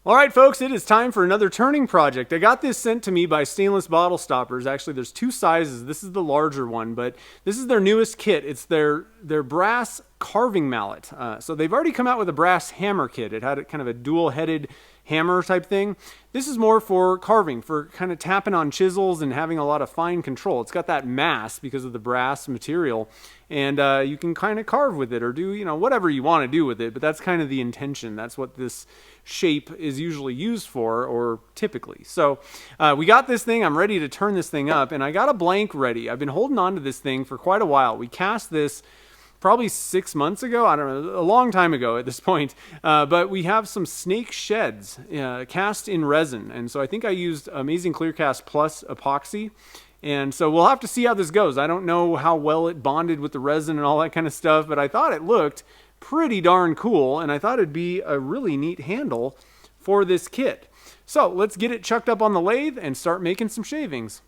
All right, folks, it is time for another turning project. I got this sent to me by Stainless Bottle Stoppers. Actually, there's two sizes. This is the larger one, but this is their newest kit. It's their brass carving mallet. So they've already come out with a brass hammer kit. It had kind of a dual-headed hammer type thing. This is more for carving, for kind of tapping on chisels and having a lot of fine control. It's got that mass because of the brass material, and you can kind of carve with it or do, whatever you want to do with it, but that's kind of the intention. That's what this shape is usually used for, or typically. So we got this thing. I'm ready to turn this thing up, and I got a blank ready. I've been holding on to this thing for quite a while. We cast this probably 6 months ago, I don't know, a long time ago at this point, but we have some snake sheds cast in resin, and so I think I used Amazing Clear Cast plus epoxy, and so we'll have to see how this goes. I don't know how well it bonded with the resin and all that kind of stuff, but I thought it looked pretty darn cool, and I thought it'd be a really neat handle for this kit. So let's get it chucked up on the lathe and start making some shavings.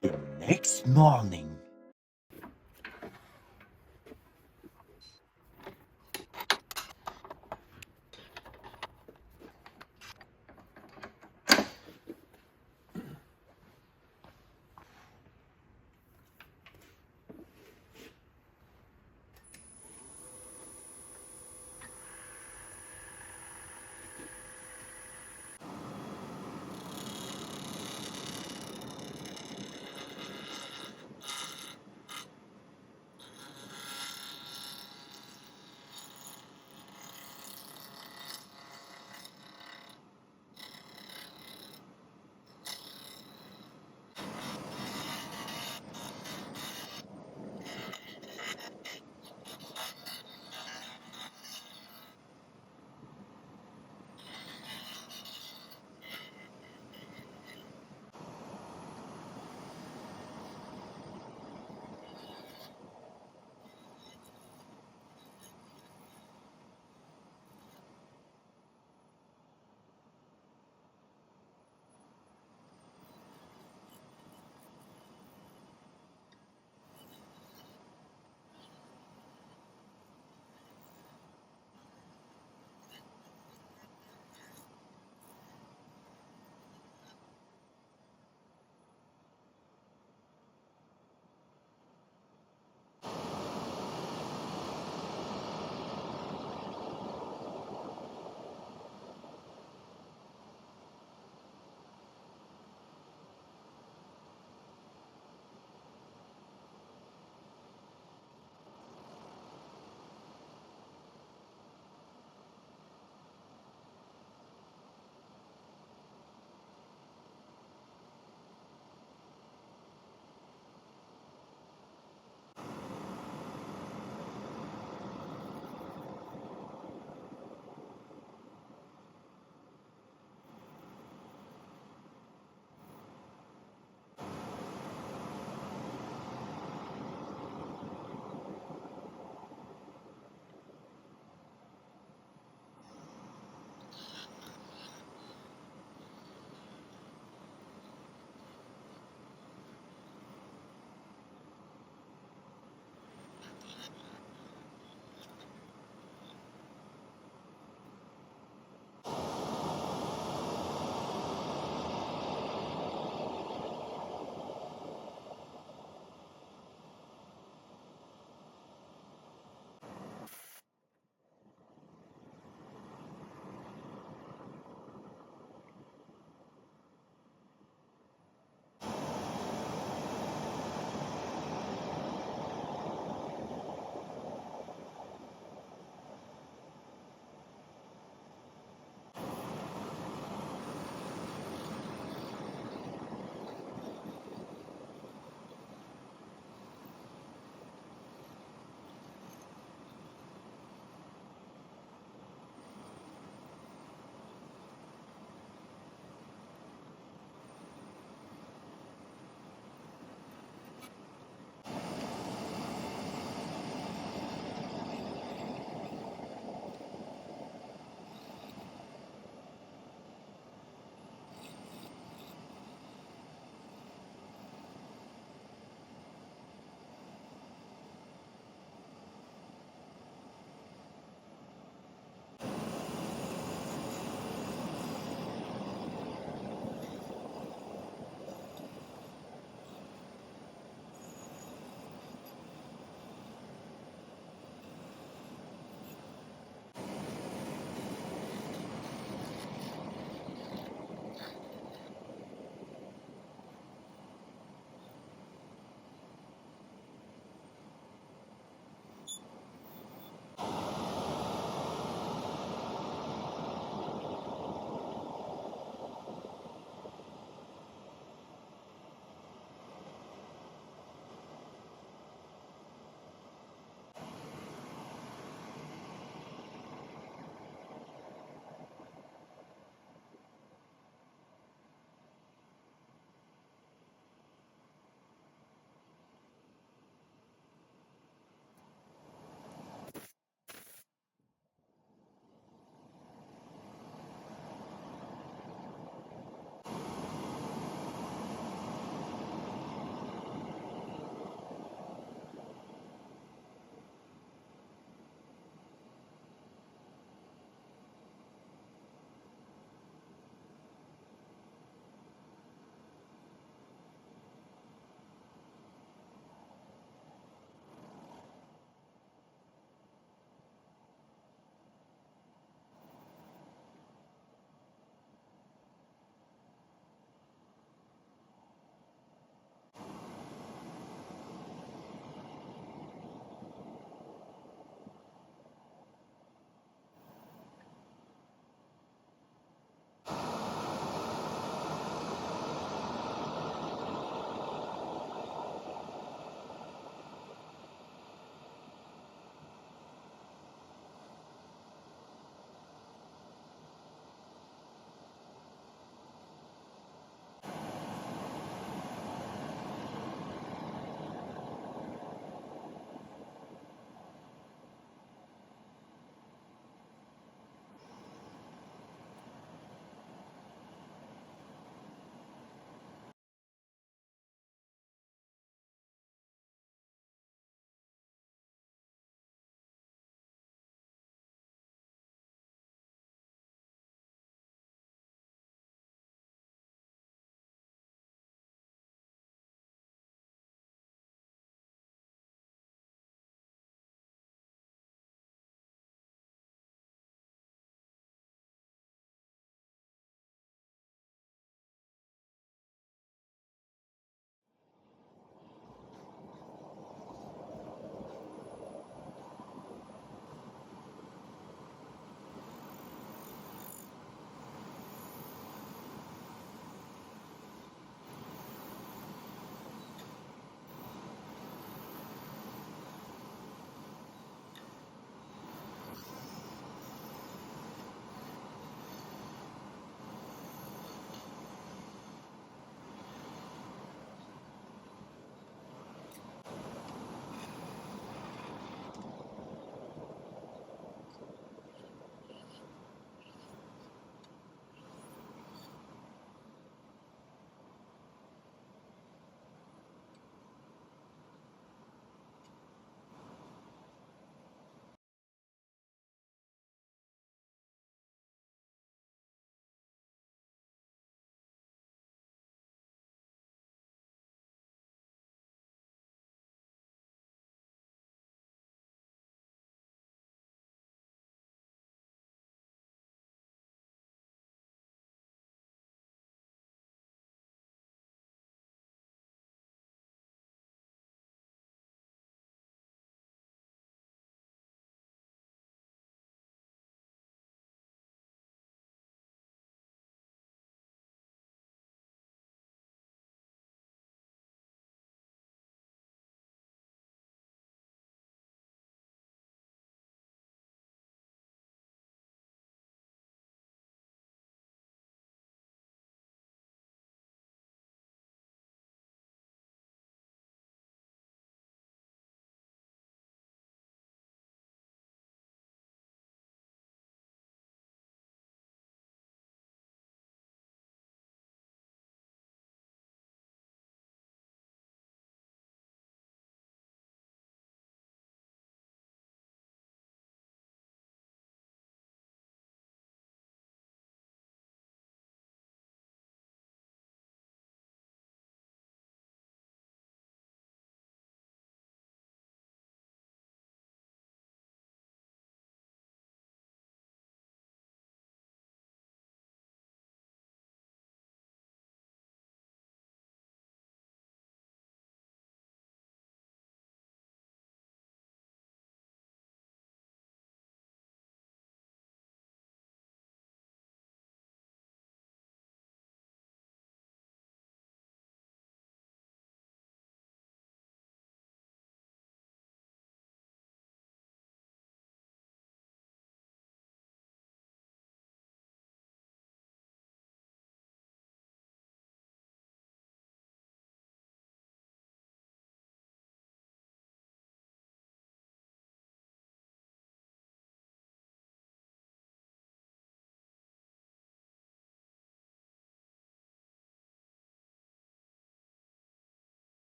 The next morning.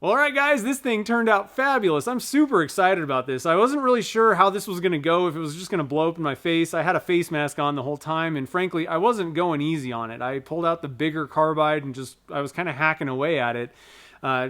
Well, all right, guys, this thing turned out fabulous. I'm super excited about this. I wasn't really sure how this was going to go, if it was just going to blow up in my face. I had a face mask on the whole time, and frankly, I wasn't going easy on it. I pulled out the bigger carbide and I was kind of hacking away at it.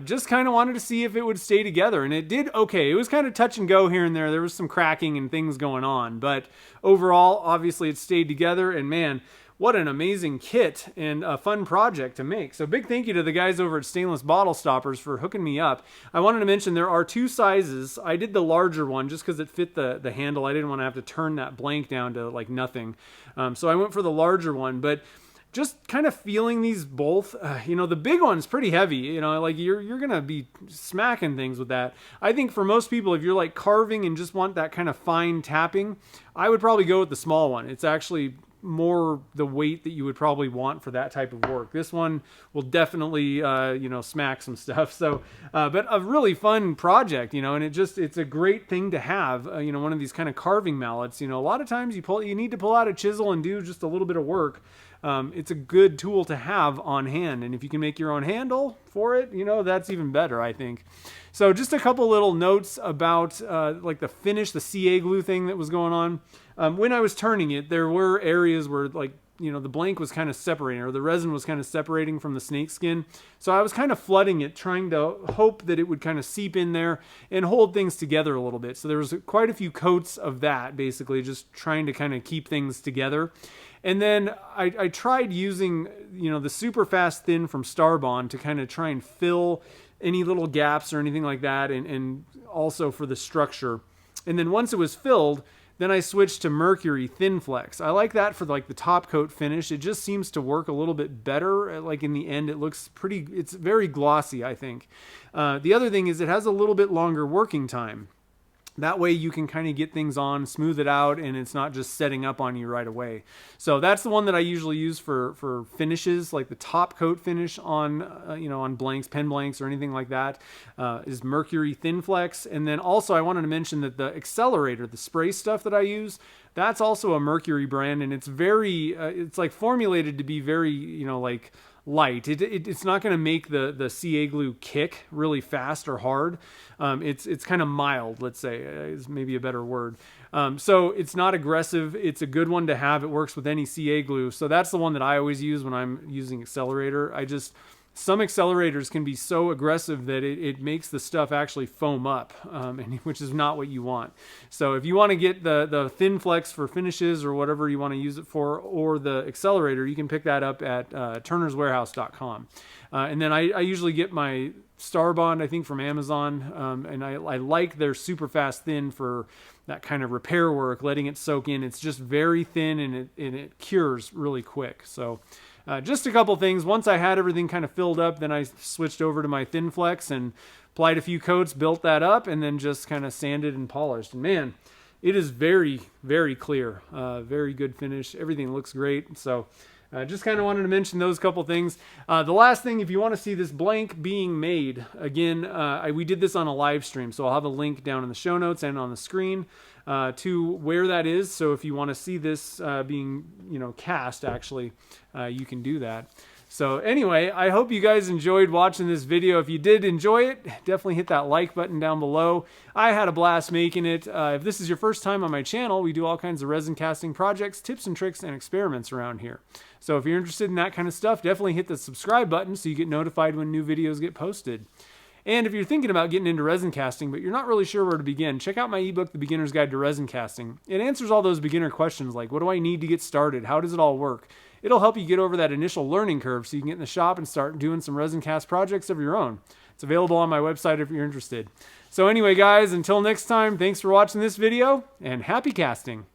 Just kind of wanted to see if it would stay together, and it did okay. It was kind of touch and go here and there. There was some cracking and things going on, but overall, obviously, it stayed together, and man, what an amazing kit and a fun project to make. So big thank you to the guys over at Stainless Bottle Stoppers for hooking me up. I wanted to mention there are two sizes. I did the larger one just because it fit the handle. I didn't want to have to turn that blank down to like nothing. So I went for the larger one, but just kind of feeling these both, the big one's pretty heavy, like you're going to be smacking things with that. I think for most people, if you're like carving and just want that kind of fine tapping, I would probably go with the small one. It's actually more the weight that you would probably want for that type of work. This one will definitely, smack some stuff. So, but a really fun project, and it's a great thing to have, one of these kind of carving mallets. A lot of times you need to pull out a chisel and do just a little bit of work. It's a good tool to have on hand. And if you can make your own handle for it, that's even better, I think. So just a couple little notes about like the finish, the CA glue thing that was going on. When I was turning it, there were areas where the blank was kind of separating, or the resin was kind of separating from the snake skin. So I was kind of flooding it, trying to hope that it would kind of seep in there and hold things together a little bit. So there was quite a few coats of that, basically, just trying to kind of keep things together. And then I tried using, the super fast thin from Starbond to kind of try and fill any little gaps or anything like that, and also for the structure. And then once it was filled, then I switched to Mercury Thin Flex. I like that for like the top coat finish. It just seems to work a little bit better. Like in the end, it's very glossy, I think. The other thing is it has a little bit longer working time. That way you can kind of get things on, smooth it out, and it's not just setting up on you right away. So that's the one that I usually use for finishes, like the top coat finish on, on blanks, pen blanks, or anything like that, is Mercury Thin Flex. And then also I wanted to mention that the accelerator, the spray stuff that I use, that's also a Mercury brand, and it's it's like formulated to be very, like light. It's not going to make the CA glue kick really fast or hard. It's kind of mild, let's say, is maybe a better word. So it's not aggressive. It's a good one to have. It works with any CA glue. So that's the one that I always use when I'm using accelerator. Some accelerators can be so aggressive that it makes the stuff actually foam up, which is not what you want. So if you want to get the Thin Flex for finishes or whatever you want to use it for, or the accelerator, you can pick that up at turnerswarehouse.com. And then I usually get my Starbond, I think, from Amazon, and I like their super fast thin for that kind of repair work, letting it soak in. It's just very thin, and it cures really quick. So just a couple things. Once I had everything kind of filled up, then I switched over to my Thin Flex and applied a few coats, built that up, and then just kind of sanded and polished. And man, it is very, very clear. Very good finish. Everything looks great. So just kind of wanted to mention those couple things. The last thing, if you want to see this blank being made, again, we did this on a live stream, so I'll have a link down in the show notes and on the screen to where that is. So if you want to see this being, cast, actually, you can do that. So anyway, I hope you guys enjoyed watching this video. If you did enjoy it, definitely hit that like button down below. I had a blast making it. If this is your first time on my channel, we do all kinds of resin casting projects, tips and tricks, and experiments around here. So if you're interested in that kind of stuff, definitely hit the subscribe button so you get notified when new videos get posted. And if you're thinking about getting into resin casting, but you're not really sure where to begin, check out my ebook, The Beginner's Guide to Resin Casting. It answers all those beginner questions like, what do I need to get started? How does it all work? It'll help you get over that initial learning curve so you can get in the shop and start doing some resin cast projects of your own. It's available on my website if you're interested. So anyway, guys, until next time, thanks for watching this video, and happy casting!